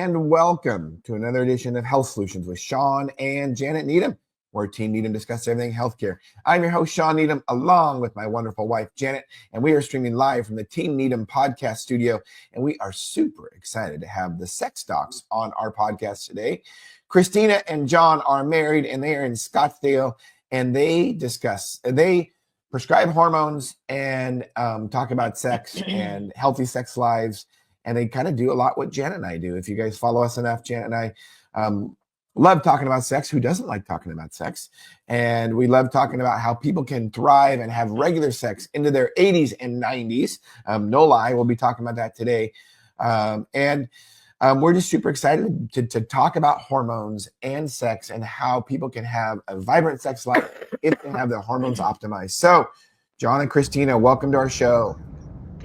and welcome to another edition of Health Solutions with Shawn and Janet Needham, where Team Needham discusses everything healthcare. I'm your host, Shawn Needham, along with my wonderful wife, Janet, and we are streaming live from the Team Needham podcast studio, and we are super excited to have the sex docs on our podcast today. Christina and John are married, and they are in Scottsdale, and they prescribe hormones and talk about sex and healthy sex lives. And they kind of do a lot what Janet and I do. If you guys follow us enough, Janet and I love talking about sex. Who doesn't like talking about sex? And we love talking about how people can thrive and have regular sex into their 80s and 90s. No lie, we'll be talking about that today. We're just super excited to talk about hormones and sex and how people can have a vibrant sex life if they have their hormones optimized. So, John and Christina, welcome to our show.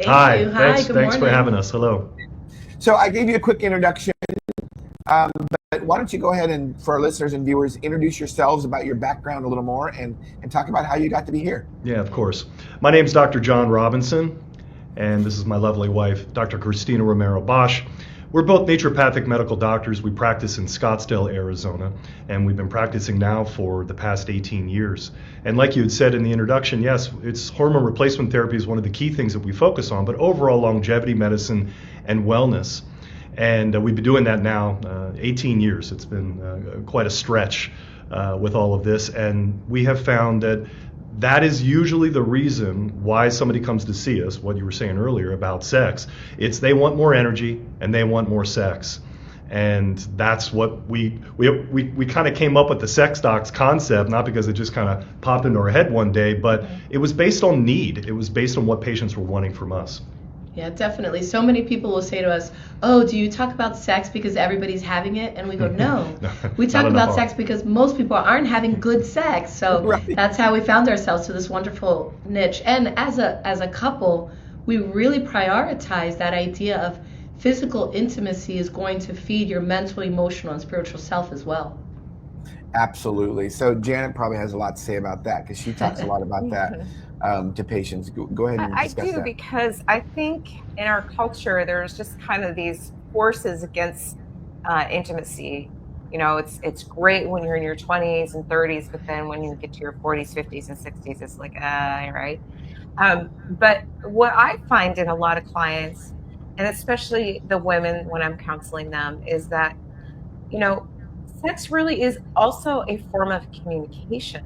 Hi, thanks for having us. Hello. So I gave you a quick introduction, but why don't you go ahead and, for our listeners and viewers, introduce yourselves, about your background a little more, and talk about how you got to be here. Yeah, of course. My name's Dr. John Robinson, and this is my lovely wife, Dr. Christina Romero-Bosch. We're both naturopathic medical doctors. We practice in Scottsdale, Arizona, and we've been practicing now for the past 18 years. And like you had said in the introduction, yes, it's hormone replacement therapy is one of the key things that we focus on, but overall longevity medicine and wellness. And we've been doing that now 18 years. It's been quite a stretch with all of this, and we have found that is usually the reason why somebody comes to see us, what you were saying earlier about sex. It's they want more energy and they want more sex. And that's what we kind of came up with the sex docs concept, not because it just kind of popped into our head one day, but it was based on need. It was based on what patients were wanting from us. Yeah, definitely. So many people will say to us, oh, do you talk about sex because everybody's having it? And we go, no. We talk about sex because most people aren't having good sex. So right. That's how we found ourselves to this wonderful niche. And as a couple, we really prioritize that idea of physical intimacy is going to feed your mental, emotional, and spiritual self as well. Absolutely. So Janet probably has a lot to say about that because she talks a lot about that to patients. Go ahead and discuss that. I do, because I think in our culture there's just kind of these forces against intimacy. You know, it's great when you're in your 20s and 30s, but then when you get to your 40s, 50s, and 60s, it's like, right? But what I find in a lot of clients, and especially the women when I'm counseling them, is that, you know, sex really is also a form of communication.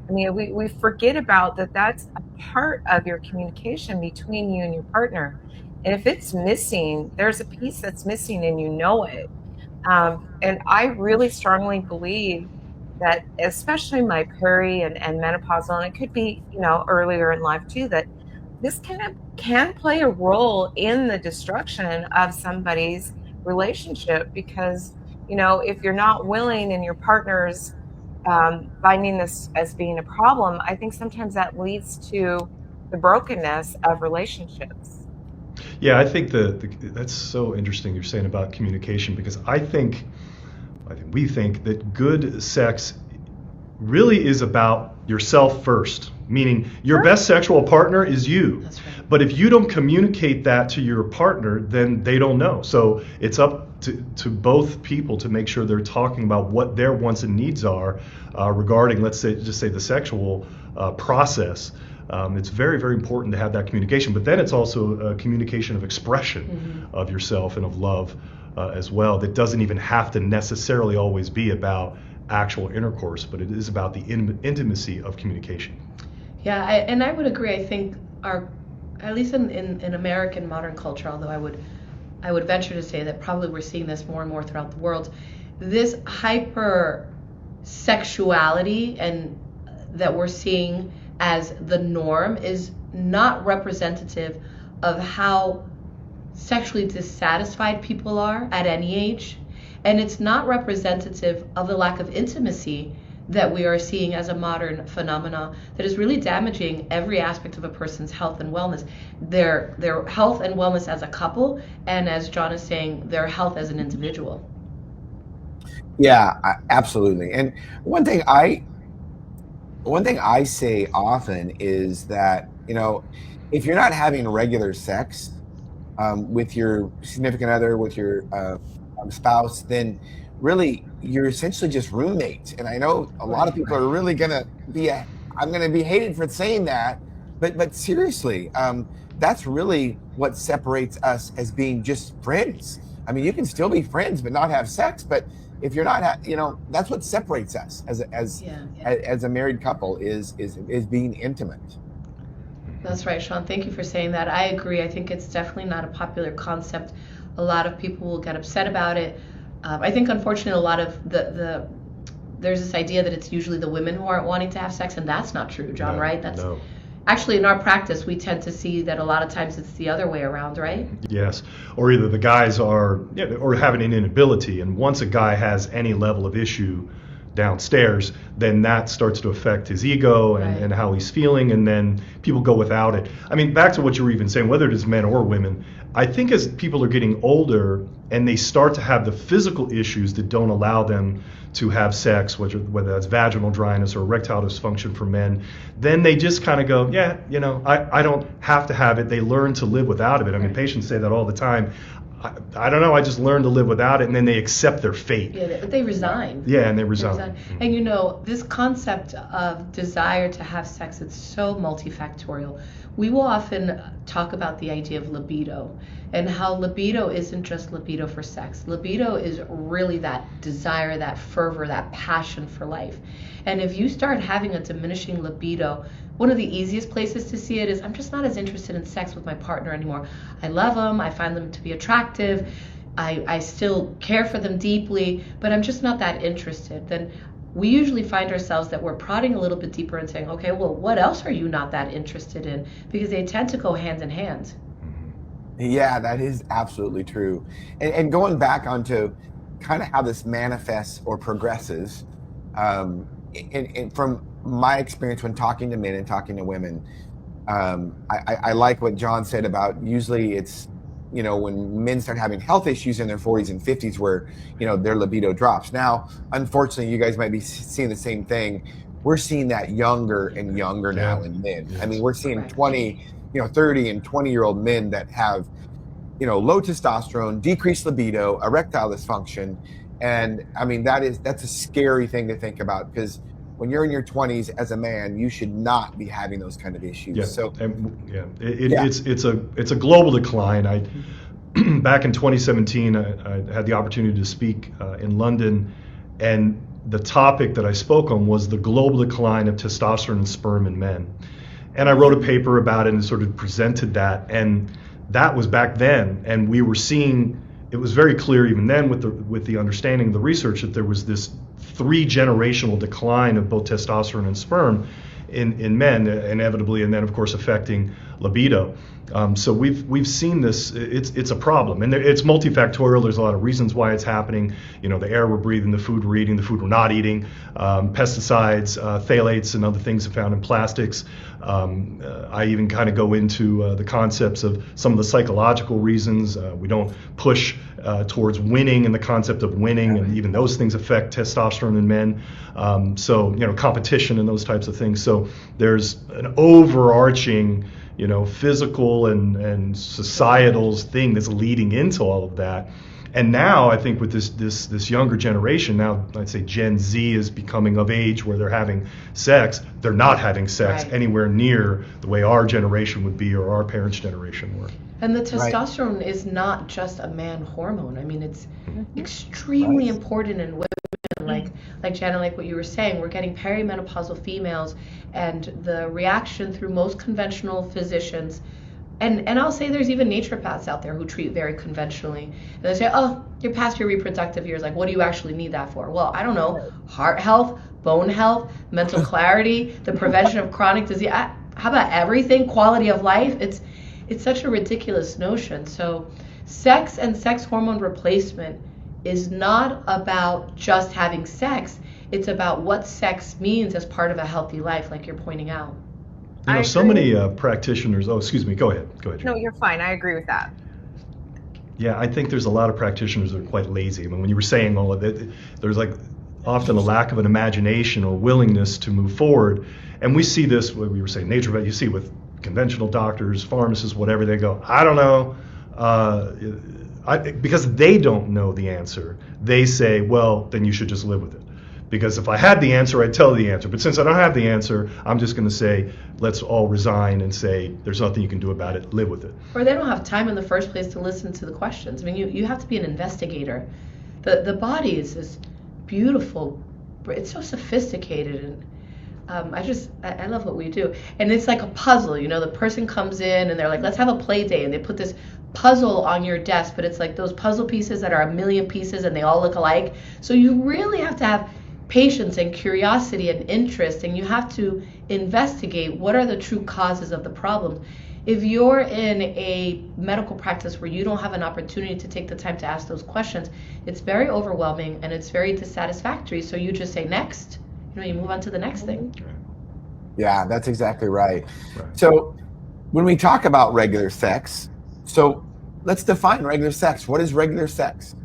I mean, we forget about that. That's a part of your communication between you and your partner. And if it's missing, there's a piece that's missing and you know it. And I really strongly believe that, especially my peri and menopausal, and it could be, you know, earlier in life too, that this can play a role in the destruction of somebody's relationship. Because, you know, if you're not willing and your partner's finding this as being a problem, I think sometimes that leads to the brokenness of relationships. Yeah, I think that's so interesting you're saying about communication, because I think we think that good sex really is about yourself first, meaning your best sexual partner is you. That's right. But if you don't communicate that to your partner, then they don't know. So it's up to both people to make sure they're talking about what their wants and needs are regarding, let's say, just say the sexual process. It's very, very important to have that communication. But then it's also a communication of expression of yourself and of love as well. That doesn't even have to necessarily always be about actual intercourse, but it is about the intimacy of communication. Yeah, I would agree. I think at least in American modern culture, although I would venture to say that probably we're seeing this more and more throughout the world, this hyper sexuality and that we're seeing as the norm is not representative of how sexually dissatisfied people are at any age. And it's not representative of the lack of intimacy that we are seeing as a modern phenomena that is really damaging every aspect of a person's health and wellness, their health and wellness as a couple, and as John is saying, their health as an individual. Yeah, absolutely. And one thing I say often is that, you know, if you're not having regular sex with your significant other, with your spouse, then really you're essentially just roommates. And I know a lot of people are really gonna be I'm gonna be hated for saying that, but seriously, that's really what separates us as being just friends. I mean, you can still be friends but not have sex, but if you're not, that's what separates us as a married couple is being intimate. That's right, Shawn. Thank you for saying that. I agree. I think it's definitely not a popular concept. A lot of people will get upset about it. I think, unfortunately, a lot of there's this idea that it's usually the women who aren't wanting to have sex, and that's not true, John, right? No. Actually, in our practice, we tend to see that a lot of times it's the other way around, right? Yes, or either the guys are, or having an inability, and once a guy has any level of issue downstairs, then that starts to affect his ego and how he's feeling, and then people go without it. I mean, back to what you were even saying, whether it is men or women, I think as people are getting older and they start to have the physical issues that don't allow them to have sex, whether that's vaginal dryness or erectile dysfunction for men, then they just kind of go, I don't have to have it. They learn to live without it. I mean, patients say that all the time. I don't know, I just learned to live without it, and then they accept their fate. Yeah, they resign. Yeah, and they resign. And this concept of desire to have sex, it's so multifactorial. We will often talk about the idea of libido and how libido isn't just libido for sex. Libido is really that desire, that fervor, that passion for life. And if you start having a diminishing libido, one of the easiest places to see it is I'm just not as interested in sex with my partner anymore. I love them, I find them to be attractive, I still care for them deeply, but I'm just not that interested. Then we usually find ourselves that we're prodding a little bit deeper and saying, okay, well, what else are you not that interested in? Because they tend to go hand in hand. Yeah, that is absolutely true. And going back onto kind of how this manifests or progresses, and from my experience when talking to men and talking to women, I like what John said about usually it's, when men start having health issues in their 40s and 50s where, their libido drops. Now, unfortunately, you guys might be seeing the same thing. We're seeing that younger and younger now in men. I mean, we're seeing 20, 30 and 20-year-old men that have, low testosterone, decreased libido, erectile dysfunction. And I mean, that's a scary thing to think about, because when you're in your 20s as a man, you should not be having those kind of issues. Yeah. So it's a global decline. Back in 2017, I had the opportunity to speak in London, and the topic that I spoke on was the global decline of testosterone and sperm in men. And I wrote a paper about it and sort of presented that, and that was back then, and we were seeing, it was very clear even then with the understanding of the research that there was this 3-generational decline of both testosterone and sperm in men, inevitably, and then of course affecting libido. So we've seen this. It's a problem, and it's multifactorial. There's a lot of reasons why it's happening. The air we're breathing, the food we're eating, the food we're not eating, pesticides, phthalates, and other things found in plastics. I even kind of go into the concepts of some of the psychological reasons. We don't push towards winning and the concept of winning, and even those things affect testosterone in men. So competition and those types of things. So there's an overarching physical and societal thing that's leading into all of that. And now I think with this younger generation, now I'd say Gen Z is becoming of age where they're having sex. They're not having sex anywhere near the way our generation would be or our parents' generation were. And the testosterone is not just a man hormone. I mean, it's extremely important in women. Like Janet, like what you were saying, we're getting perimenopausal females, and the reaction through most conventional physicians, and I'll say there's even naturopaths out there who treat very conventionally. And they say, oh, you're past your reproductive years. Like, what do you actually need that for? Well, I don't know. Heart health, bone health, mental clarity, the prevention of chronic disease. How about everything? Quality of life. It's such a ridiculous notion. So sex and sex hormone replacement is not about just having sex. It's about what sex means as part of a healthy life, like you're pointing out. So many practitioners. Oh, excuse me. Go ahead. No, you're fine. I agree with that. Yeah, I think there's a lot of practitioners that are quite lazy. I mean, when you were saying all of it, there's like often a lack of an imagination or willingness to move forward. And we see this, what we were saying, naturopath, you see with conventional doctors, pharmacists, whatever, they go, I don't know. because they don't know the answer, they say, well, then you should just live with it. Because if I had the answer, I'd tell the answer. But since I don't have the answer, I'm just going to say, let's all resign and say, there's nothing you can do about it, live with it. Or they don't have time in the first place to listen to the questions. I mean, you have to be an investigator. The body is this beautiful, it's so sophisticated, and I love what we do. And it's like a puzzle, you know, the person comes in and they're like, let's have a play day, and they put this puzzle on your desk, but it's like those puzzle pieces that are a million pieces and they all look alike. So you really have to have patience and curiosity and interest, and you have to investigate what are the true causes of the problem. If you're in a medical practice where you don't have an opportunity to take the time to ask those questions, it's very overwhelming and it's very dissatisfactory. So you just say next, you know, you move on to the next thing. Yeah, that's exactly right. So when we talk about regular sex, so let's define regular sex. What is regular sex?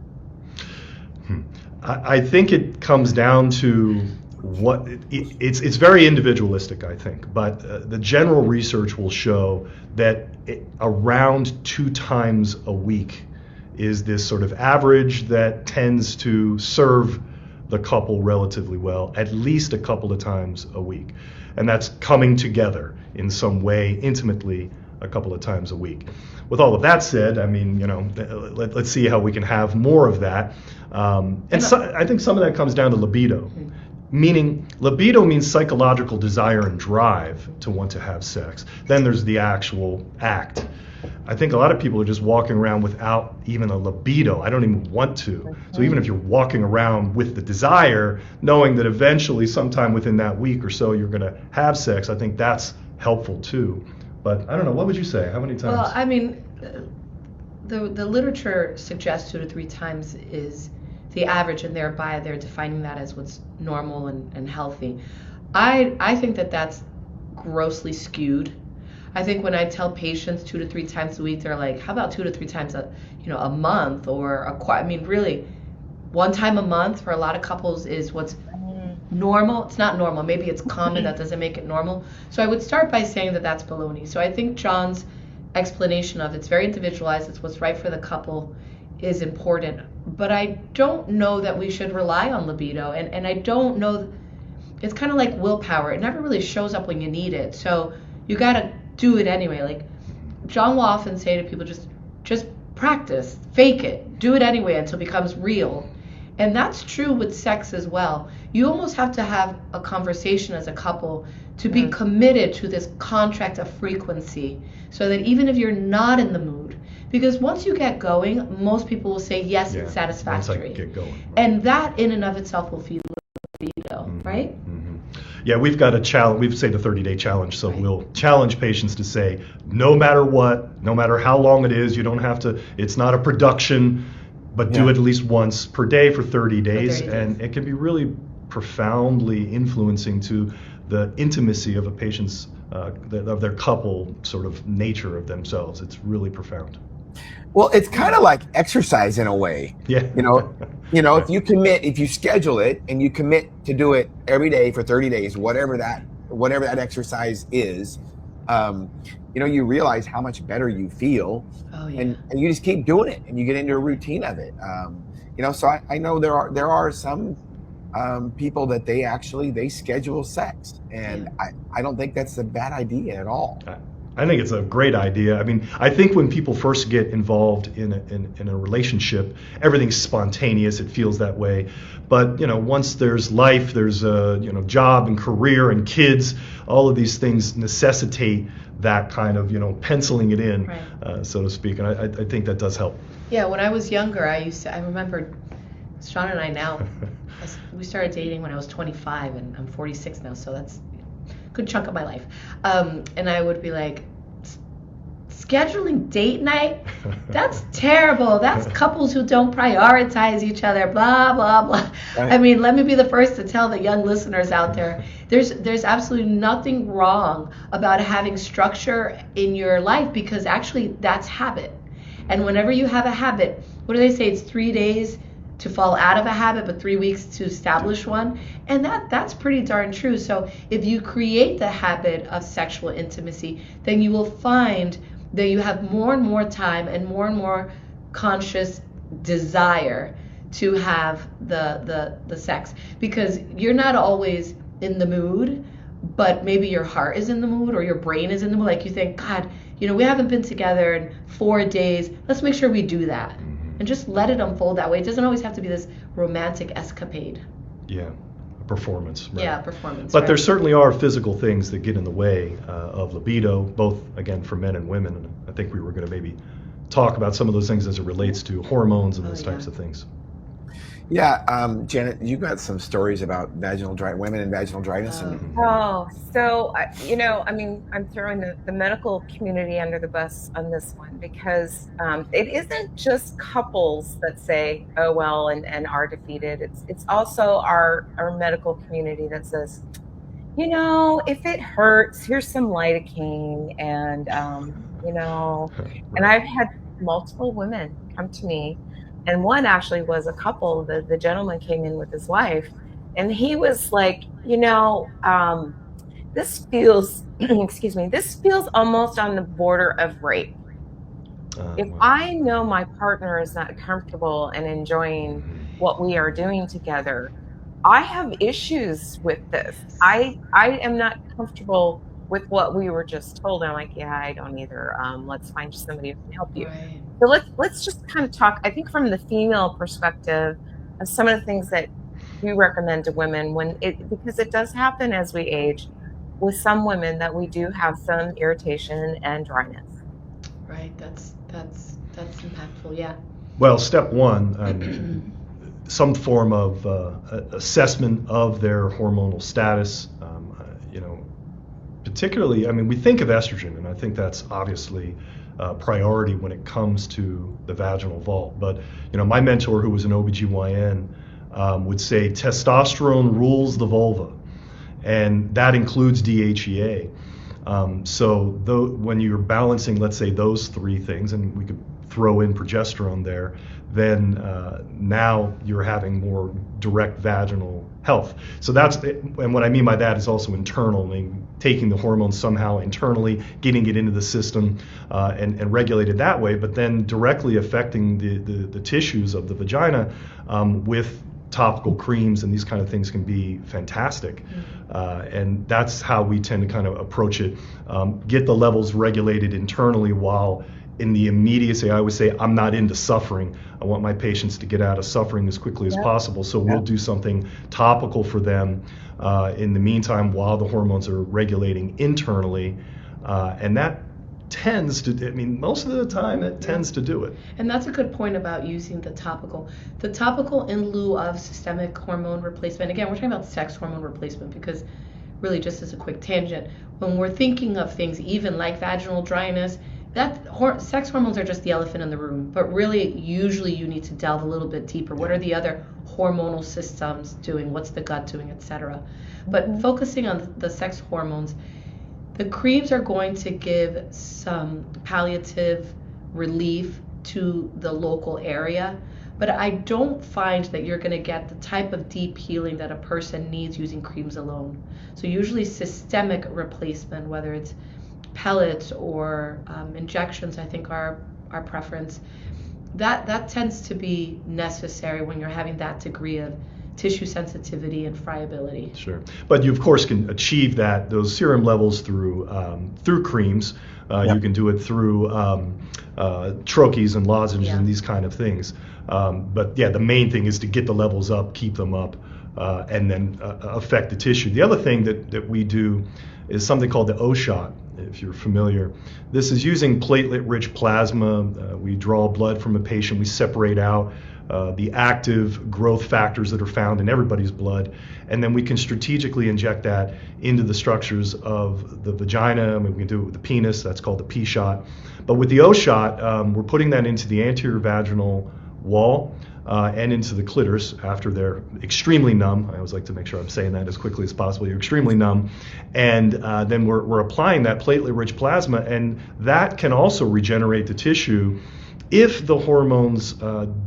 I think it comes down to what it's very individualistic, I think, but the general research will show that around 2 times a week is this sort of average that tends to serve the couple relatively well, at least a couple of times a week. And that's coming together in some way intimately a couple of times a week. With all of that said, I mean, you know, let's see how we can have more of that. And so, I think some of that comes down to libido. Meaning, libido means psychological desire and drive to want to have sex. Then there's the actual act. I think a lot of people are just walking around without even a libido. I don't even want to. So even if you're walking around with the desire, knowing that eventually sometime within that week or so you're going to have sex, I think that's helpful too. But I don't know, what would you say? How many times? Well, I mean, the literature suggests 2 to 3 times is the average, and thereby they're defining that as what's normal and healthy. I think that that's grossly skewed. I think when I tell patients 2 to 3 times a week, they're like, how about 2 to 3 times a month or I mean, really, 1 time a month for a lot of couples is what's normal. It's not normal. Maybe it's common. That doesn't make it normal. So I would start by saying that that's baloney. So I think John's explanation of it's very individualized, it's what's right for the couple, is important. But I don't know that we should rely on libido, and I don't know, it's kind of like willpower. It never really shows up when you need it. So you got to do it anyway. Like John will often say to people, just practice, fake it, do it anyway until it becomes real. And that's true with sex as well. You almost have to have a conversation as a couple to be committed to this contract of frequency, so that even if you're not in the mood, because once you get going, most people will say, yes, it's satisfactory. Once I get going. Right. And that in and of itself will feed libido, right? Mm-hmm. Yeah, we've got a challenge. We've said the 30-day challenge, so we'll challenge patients to say, no matter what, no matter how long it is, you don't have to, it's not a production, but do it at least once per day for 30 days. And it can be really profoundly influencing to the intimacy of a patient's, of their couple sort of nature of themselves. It's really profound. Well, it's kind of like exercise in a way. Yeah. You know, if you commit, if you schedule it and you commit to do it every day for 30 days, whatever that exercise is, you realize how much better you feel. Oh, yeah. And you just keep doing it and you get into a routine of it. So I know there are some people that they schedule sex, and I don't think that's a bad idea at all. I think it's a great idea. I mean, I think when people first get involved in a relationship, everything's spontaneous. It feels that way. But, once there's life, there's a, job and career and kids, all of these things necessitate that kind of, penciling it in, so to speak. And I think that does help. Yeah, when I was younger, I remember Shawn and I now, we started dating when I was 25, and I'm 46 now, so that's good chunk of my life. And I would be like, scheduling date night? That's terrible. That's couples who don't prioritize each other, blah, blah, blah. Right. I mean, let me be the first to tell the young listeners out there, there's absolutely nothing wrong about having structure in your life, because actually that's habit. And whenever you have a habit, what do they say? It's 3 days to fall out of a habit, but 3 weeks to establish one. And that's pretty darn true. So if you create the habit of sexual intimacy, then you will find that you have more and more time and more conscious desire to have the sex, because you're not always in the mood, but maybe your heart is in the mood or your brain is in the mood. Like you think, God, we haven't been together in 4 days. Let's make sure we do that. And just let it unfold that way. It doesn't always have to be this romantic escapade. Yeah, performance. Right? Yeah, performance. But right. there certainly are physical things that get in the way of libido, both, again, for men and women. And I think we were going to maybe talk about some of those things as it relates to hormones and those types of things. Yeah, Janet, you got some stories about women and vaginal dryness. So, I'm throwing the medical community under the bus on this one, because it isn't just couples that say, oh, well, and are defeated. It's also our medical community that says, if it hurts, here's some lidocaine. And, and I've had multiple women come to me. And one actually was a couple. The gentleman came in with his wife, and he was like, this feels, this feels almost on the border of rape. If I know my partner is not comfortable and enjoying what we are doing together, I have issues with this. I am not comfortable with what we were just told. I'm like, yeah, I don't either. Let's find somebody who can help you. Right. So let's just kind of talk, I think, from the female perspective of some of the things that we recommend to women because it does happen as we age with some women, that we do have some irritation and dryness. Right. That's impactful. Yeah. Well, step one, some form of assessment of their hormonal status. Particularly, we think of estrogen, and I think that's obviously priority when it comes to the vaginal vault. But, my mentor, who was an OBGYN, would say testosterone rules the vulva, and that includes DHEA. When you're balancing, let's say, those three things, and we could throw in progesterone there, then now you're having more direct vaginal health. So and what I mean by that is also internal, taking the hormones somehow internally, getting it into the system, and regulated that way, but then directly affecting the tissues of the vagina with topical creams, and these kind of things can be fantastic. And that's how we tend to kind of approach it. Get the levels regulated internally, while in the immediacy, I always say, I'm not into suffering. I want my patients to get out of suffering as quickly as possible. So we'll do something topical for them in the meantime, while the hormones are regulating internally. And that tends to, most of the time it tends to do it. And that's a good point about using the topical. The topical in lieu of systemic hormone replacement. Again, we're talking about sex hormone replacement, because really, just as a quick tangent, when we're thinking of things even like vaginal dryness, sex hormones are just the elephant in the room. But really, usually you need to delve a little bit deeper. What are the other hormonal systems doing? What's the gut doing, etc.? But focusing on the sex hormones, the creams are going to give some palliative relief to the local area, but I don't find that you're going to get the type of deep healing that a person needs using creams alone. So usually systemic replacement, whether it's pellets or injections, I think are our preference. That tends to be necessary when you're having that degree of tissue sensitivity and friability. Sure, but you of course can achieve those serum levels through creams. You can do it through troches and lozenges and these kind of things. But the main thing is to get the levels up, keep them up, and then affect the tissue. The other thing that we do is something called the O shot, if you're familiar. This is using platelet-rich plasma. We draw blood from a patient. We separate out the active growth factors that are found in everybody's blood, and then we can strategically inject that into the structures of the vagina. We can do it with the penis. That's called the P shot. But with the O shot, we're putting that into the anterior vaginal wall and into the clitoris after they're extremely numb. I always like to make sure I'm saying that as quickly as possible. You're extremely numb. And then we're applying that platelet-rich plasma, and that can also regenerate the tissue if the hormones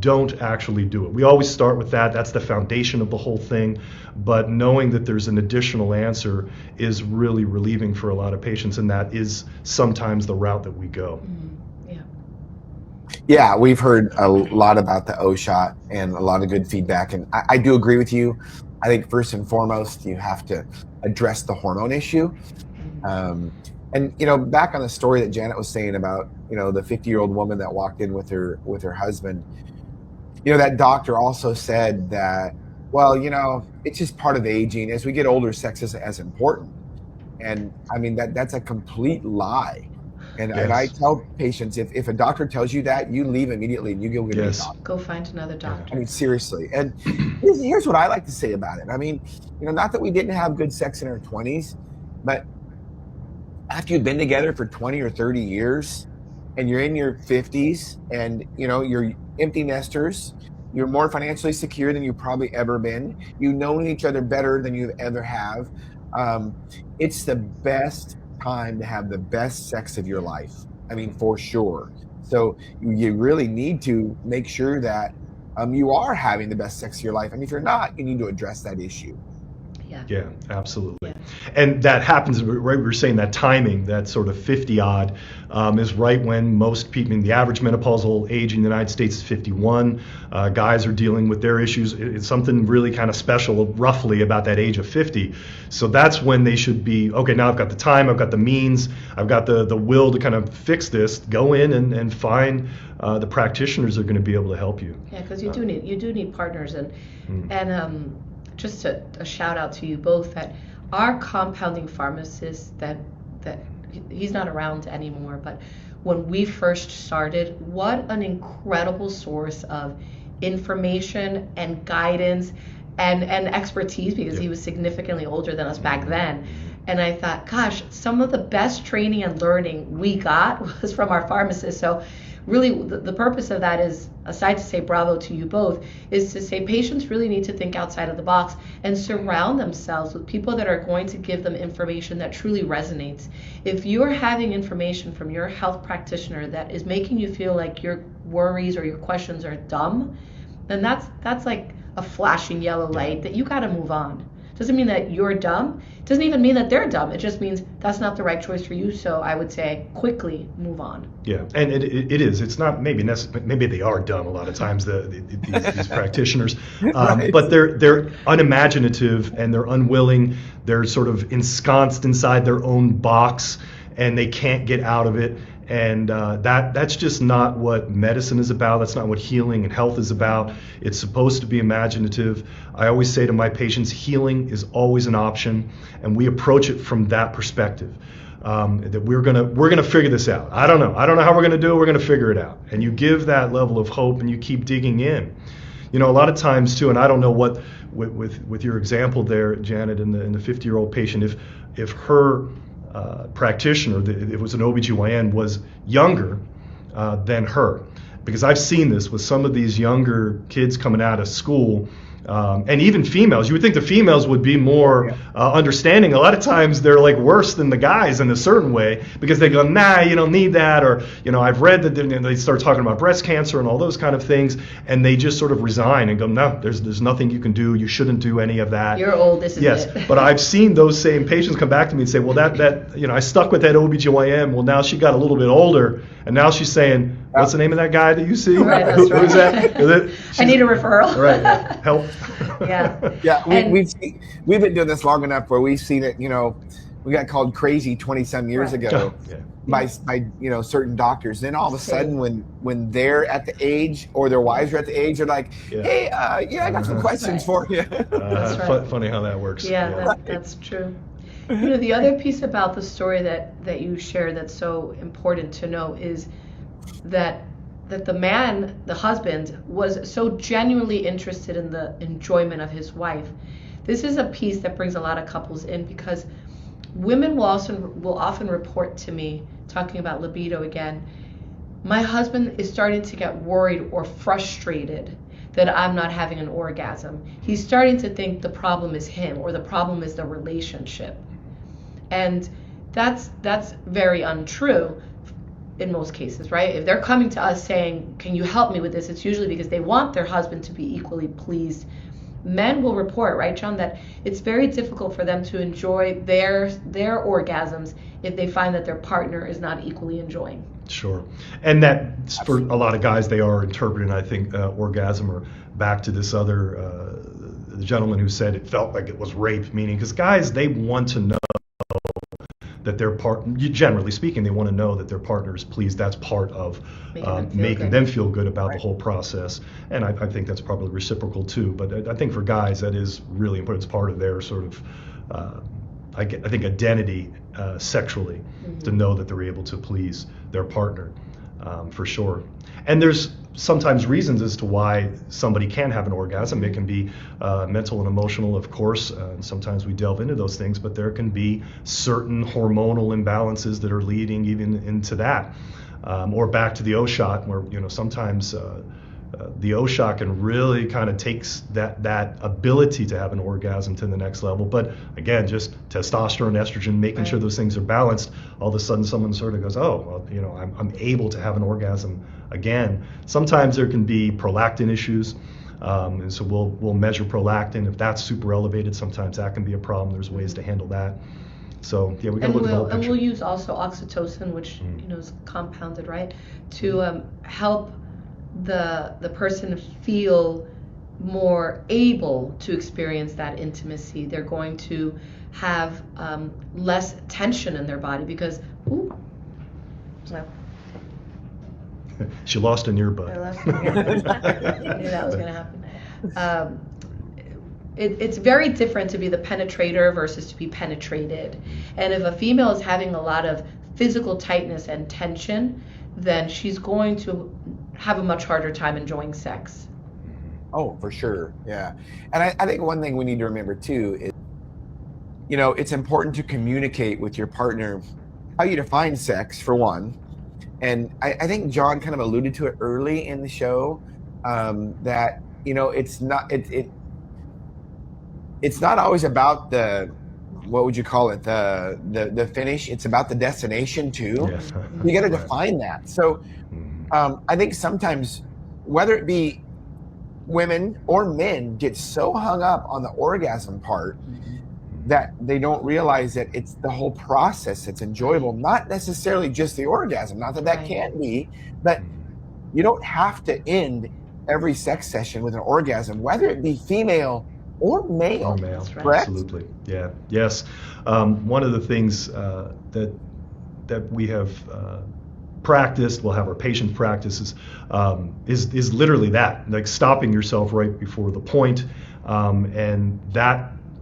don't actually do it. We always start with that. That's the foundation of the whole thing. But knowing that there's an additional answer is really relieving for a lot of patients, and that is sometimes the route that we go. Yeah. Yeah, we've heard a lot about the O shot and a lot of good feedback. And I do agree with you. I think first and foremost, you have to address the hormone issue. Um, and back on the story that Janet was saying about the 50-year-old woman that walked in with her husband. That doctor also said that, well, it's just part of aging. As we get older, sex isn't as important. And I mean that's a complete lie. And I Yes. tell patients, if a doctor tells you that, you leave immediately and you go get a Yes. doctor. Go find another doctor. I mean, seriously. And here's what I like to say about it. I mean, not that we didn't have good sex in our 20s, but after you've been together for 20 or 30 years and you're in your 50s and you're empty nesters, you're more financially secure than you've probably ever been, you've known each other better than you ever have, it's the best time to have the best sex of your life. I mean, for sure. So you really need to make sure that you are having the best sex of your life, and if you're not, you need to address that issue. Yeah, absolutely. Yeah. And that happens, right? We were saying that timing, that sort of 50 odd, is right when most people, I mean, the average menopausal age in the United States is 51. Guys are dealing with their issues. It's something really kind of special, roughly, about that age of 50. So that's when they should be, okay, now I've got the time, I've got the means, I've got the will to kind of fix this, go in and find the practitioners that are going to be able to help you. Yeah, because you do need partners, and just a shout out to you both that our compounding pharmacist that he's not around anymore, but when we first started, what an incredible source of information and guidance and expertise, because he was significantly older than us back then. And I thought, gosh, some of the best training and learning we got was from our pharmacist. So really the purpose of that is, aside to say bravo to you both, is to say patients really need to think outside of the box and surround themselves with people that are going to give them information that truly resonates. If you're having information from your health practitioner that is making you feel like your worries or your questions are dumb, then that's like a flashing yellow light that you got to move on. Doesn't mean that you're dumb. It doesn't even mean that they're dumb. It just means that's not the right choice for you. So I would say quickly move on. Yeah, and it is. It's not maybe maybe they are dumb a lot of times, these practitioners, Right. but they're unimaginative and they're unwilling. They're sort of ensconced inside their own box and they can't get out of it. And that's just not what medicine is about. That's not what healing and health is about. It's supposed to be imaginative. I always say to my patients, healing is always an option, and we approach it from that perspective. That we're gonna figure this out. I don't know how we're gonna do it. We're gonna figure it out. And you give that level of hope, and you keep digging in. A lot of times too, and I don't know what with your example there, Janet, in the 50-year-old patient, if her practitioner, it was an OBGYN, was younger than her. Because I've seen this with some of these younger kids coming out of school, and even females. You would think the females would be more understanding. A lot of times they're like worse than the guys in a certain way, because they go, nah, you don't need that, or I've read that they start talking about breast cancer and all those kind of things, and they just sort of resign and go, no, there's nothing you can do. You shouldn't do any of that. You're old. This is yes, it. but I've seen those same patients come back to me and say, well, that I stuck with that OBGYN. Well, now she got a little bit older, and now she's saying, what's the name of that guy that you see? Right, that's right. Who's that? I need a referral. Right. Help. Yeah. Yeah, we've been doing this long enough where we've seen it. We got called crazy 20-some years Right. ago Yeah. by certain doctors. Then all of a sudden, when they're at the age or their wives are at the age, they're like, hey, I got some questions for you. That's right. Funny how that works. Yeah, that's true. The other piece about the story that you share that's so important to know is that the man, the husband, was so genuinely interested in the enjoyment of his wife. This is a piece that brings a lot of couples in, because women will often report to me, talking about libido again, my husband is starting to get worried or frustrated that I'm not having an orgasm. He's starting to think the problem is him, or the problem is the relationship. And that's very untrue in most cases, right? If they're coming to us saying, can you help me with this? It's usually because they want their husband to be equally pleased. Men will report, right, John, that it's very difficult for them to enjoy their orgasms if they find that their partner is not equally enjoying. Sure. And that for a lot of guys, they are interpreting, I think, orgasm, or back to this other the gentleman who said it felt like it was rape, meaning because guys, they want to know that their generally speaking, they want to know that their partner is pleased. That's part of making them feel good about the whole process. And I think that's probably reciprocal too. But I think for guys, that is really important. It's part of their sort of, I think, identity sexually, to know that they're able to please their partner, for sure. And there's sometimes reasons as to why somebody can have an orgasm. It can be mental and emotional, of course, and sometimes we delve into those things, but there can be certain hormonal imbalances that are leading even into that. Or back to the O shot, where sometimes the O shot can really kind of takes that ability to have an orgasm to the next level. But again, just testosterone, estrogen, making sure those things are balanced. All of a sudden, someone sort of goes, "Oh, well, I'm able to have an orgasm again." Sometimes there can be prolactin issues, and so we'll measure prolactin. If that's super elevated, sometimes that can be a problem. There's ways to handle that. So yeah, we got to look at the whole picture. And we'll use also oxytocin, which is compounded, right, to help the person feel more able to experience that intimacy. They're going to have less tension in their body because, she lost an earbud. I lost an earbud. I knew that was going to happen. It's very different to be the penetrator versus to be penetrated. And if a female is having a lot of physical tightness and tension, then she's going to have a much harder time enjoying sex. Oh, for sure. Yeah. And I think one thing we need to remember too is, it's important to communicate with your partner how you define sex, for one. And I think John kind of alluded to it early in the show, that, it's not always about what would you call it? The finish. It's about the destination too. Yeah. You got to define that. So I think sometimes, whether it be women or men, get so hung up on the orgasm part that they don't realize that it's the whole process that's enjoyable, not necessarily just the orgasm. Not that can't be, but you don't have to end every sex session with an orgasm, whether it be female or male. Or male, right. Absolutely. Yeah. Yes. One of the things that we have practiced, we'll have our patients practice, is literally that, like stopping yourself right before the point,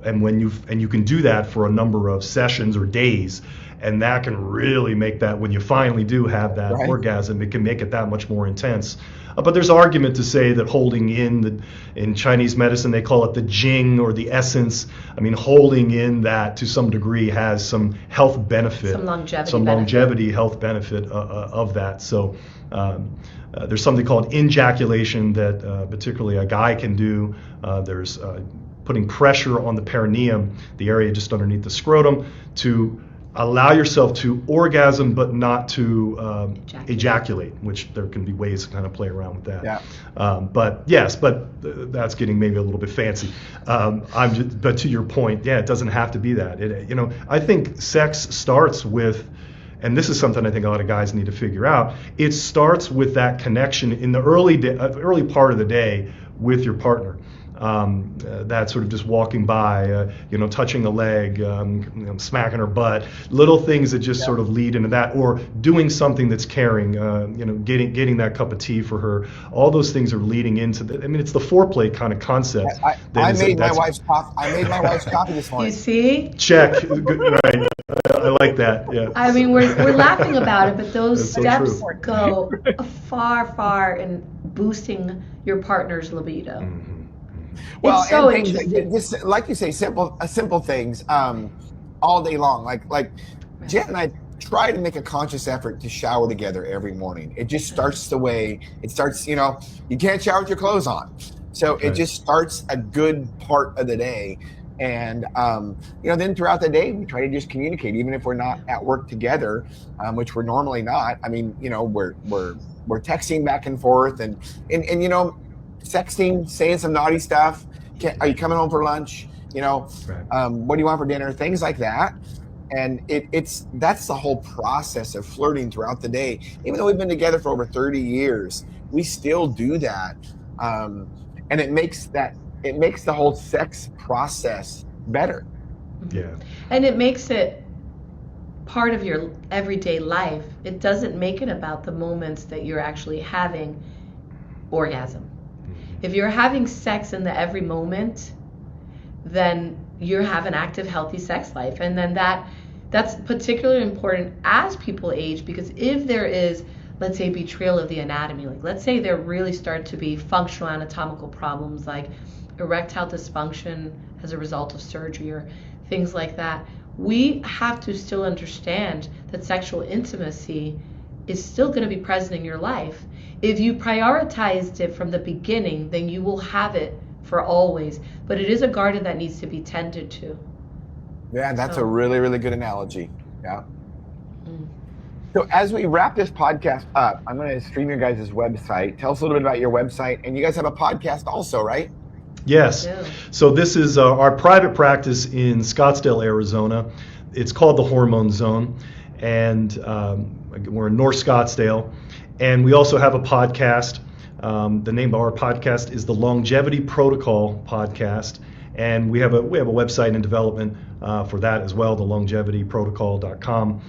and when you can do that for a number of sessions or days, and that can really make that, when you finally do have that orgasm, it can make it that much more intense. But there's argument to say that holding in Chinese medicine, they call it the jing, or the essence. I mean, holding in that to some degree has some health benefit, some longevity health benefit of that. So there's something called injaculation that particularly a guy can do. There's putting pressure on the perineum, the area just underneath the scrotum, to allow yourself to orgasm but not to ejaculate, which there can be ways to kind of play around with that. Yeah. But that's getting maybe a little bit fancy. But to your point, it doesn't have to be that. I think sex starts with, and this is something I think a lot of guys need to figure out, it starts with that connection in the early part of the day with your partner. That sort of just walking by, touching a leg, smacking her butt, little things that just sort of lead into that, or doing something that's caring, getting that cup of tea for her. All those things are leading into it's the foreplay kind of concept. I made my wife's coffee this morning. You see? Check. Right. I like that. Yeah. I mean, we're laughing about it, but those steps go far, far in boosting your partner's libido. Mm-hmm. Well, it's so interesting. Just like you say, simple things all day long. Like Jen and I try to make a conscious effort to shower together every morning. It just starts the way it starts. You can't shower with your clothes on, so it just starts a good part of the day. And then throughout the day, we try to just communicate, even if we're not at work together, which we're normally not. I mean, we're texting back and forth, and sexting, saying some naughty stuff. Are you coming home for lunch? What do you want for dinner? Things like that. And that's the whole process of flirting throughout the day. Even though we've been together for over 30 years, we still do that. And it makes the whole sex process better. Yeah. And it makes it part of your everyday life. It doesn't make it about the moments that you're actually having orgasm. If you're having sex in the every moment, then you have an active, healthy sex life. And then that's particularly important as people age, because if there is, let's say, betrayal of the anatomy, like let's say there really start to be functional anatomical problems like erectile dysfunction as a result of surgery or things like that, we have to still understand that sexual intimacy is still going to be present in your life. If you prioritized it from the beginning, then you will have it for always. But it is a garden that needs to be tended to. Yeah, that's a really, really good analogy. Yeah. So as we wrap this podcast up, I'm going to stream your guys' website. Tell us a little bit about your website. And you guys have a podcast also, right? Yes. Yeah. So this is our private practice in Scottsdale, Arizona. It's called the Hormone Zone, and we're in North Scottsdale. And we also have a podcast. The name of our podcast is the Longevity Protocol Podcast, and we have a website in development for that as well, the longevityprotocol.com.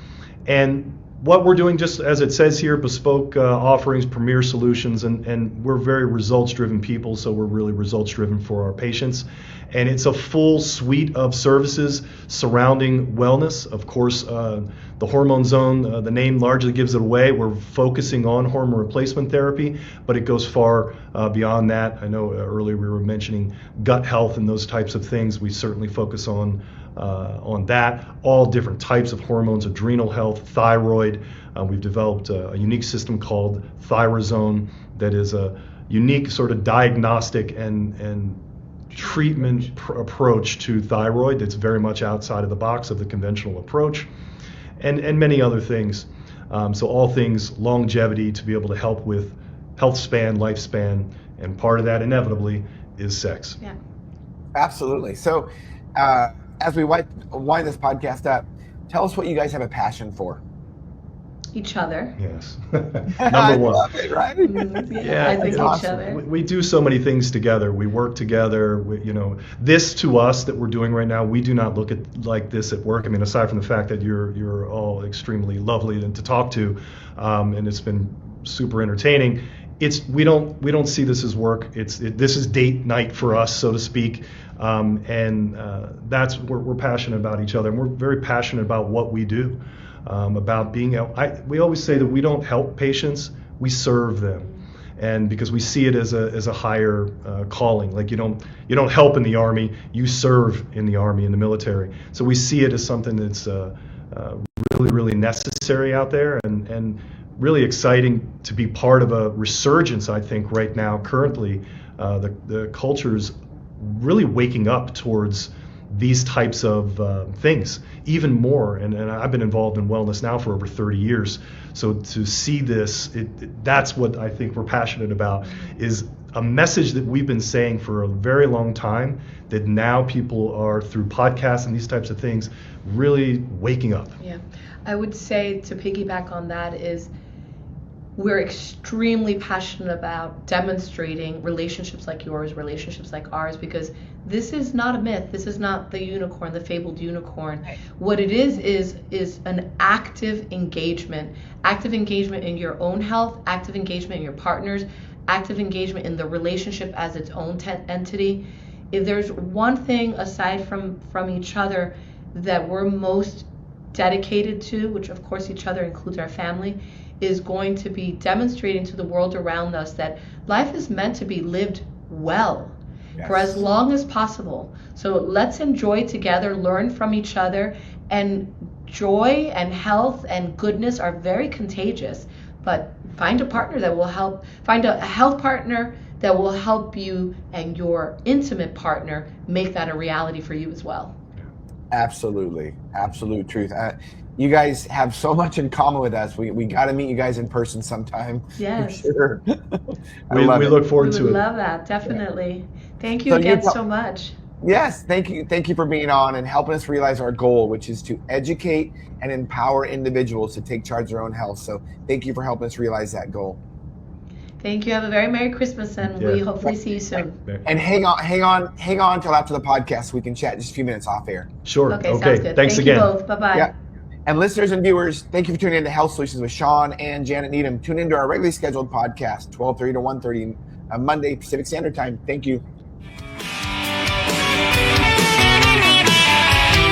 And what we're doing, just as it says here, bespoke offerings, premier solutions, and we're very results-driven people, so we're really results-driven for our patients. And it's a full suite of services surrounding wellness. Of course, the Hormone Zone, the name largely gives it away. We're focusing on hormone replacement therapy, but it goes far beyond that. I know earlier we were mentioning gut health and those types of things. We certainly focus on that, all different types of hormones, adrenal health, thyroid. We've developed a unique system called Thyrazone that is a unique sort of diagnostic and treatment approach to thyroid that's very much outside of the box of the conventional approach, and many other things. So all things longevity to be able to help with health span, lifespan, and part of that inevitably is sex. Yeah. Absolutely. So as we wind this podcast up, tell us what you guys have a passion for. Each other. Yes. I Number one. love it, right? Yeah, I think that's each awesome. other. We do so many things together. We work together. This to us that we're doing right now, we do not look at like this at work. I mean, aside from the fact that you're all extremely lovely to talk to, and it's been super entertaining. We don't see this as work. This is date night for us, so to speak, and that's we're passionate about each other, and we're very passionate about what we do. About being we always say that we don't help patients, we serve them, and because we see it as a higher calling. Like you don't help in the Army, you serve in the Army, in the military. So we see it as something that's really, really necessary out there, and really exciting to be part of a resurgence. I think right now, currently, the culture's really waking up towards these types of things even more, and I've been involved in wellness now for over 30 years, so to see this, that's what I think we're passionate about, is a message that we've been saying for a very long time, that now people are, through podcasts and these types of things, really waking up. Yeah, I would say, to piggyback on that, is we're extremely passionate about demonstrating relationships like yours, relationships like ours, because this is not a myth. This is not the unicorn, the fabled unicorn. Right. What it is an active engagement in your own health, active engagement in your partners, active engagement in the relationship as its own entity. If there's one thing aside from each other that we're most dedicated to, which of course each other includes our family, is going to be demonstrating to the world around us that life is meant to be lived well. Yes. For as long as possible. So let's enjoy together, learn from each other, and joy and health and goodness are very contagious. But find a partner that will help, find a health partner that will help you and your intimate partner make that a reality for you as well. Absolutely. Absolute truth. You guys have so much in common with us. We got to meet you guys in person sometime. Yes. For sure. We look forward to it. We would love that, definitely. Yeah. Thank you so again so much. Yes, thank you. Thank you for being on and helping us realize our goal, which is to educate and empower individuals to take charge of their own health. So thank you for helping us realize that goal. Thank you. Have a very Merry Christmas, and we hopefully see you soon. And hang on till after the podcast so we can chat just a few minutes off air. Sure. Okay, sounds good. Thanks Thank again. you both. Bye-bye. Yeah. And listeners and viewers, thank you for tuning in to Health Solutions with Shawn and Janet Needham. Tune into our regularly scheduled podcast, 12:30 to 1:30 Monday Pacific Standard Time. Thank you.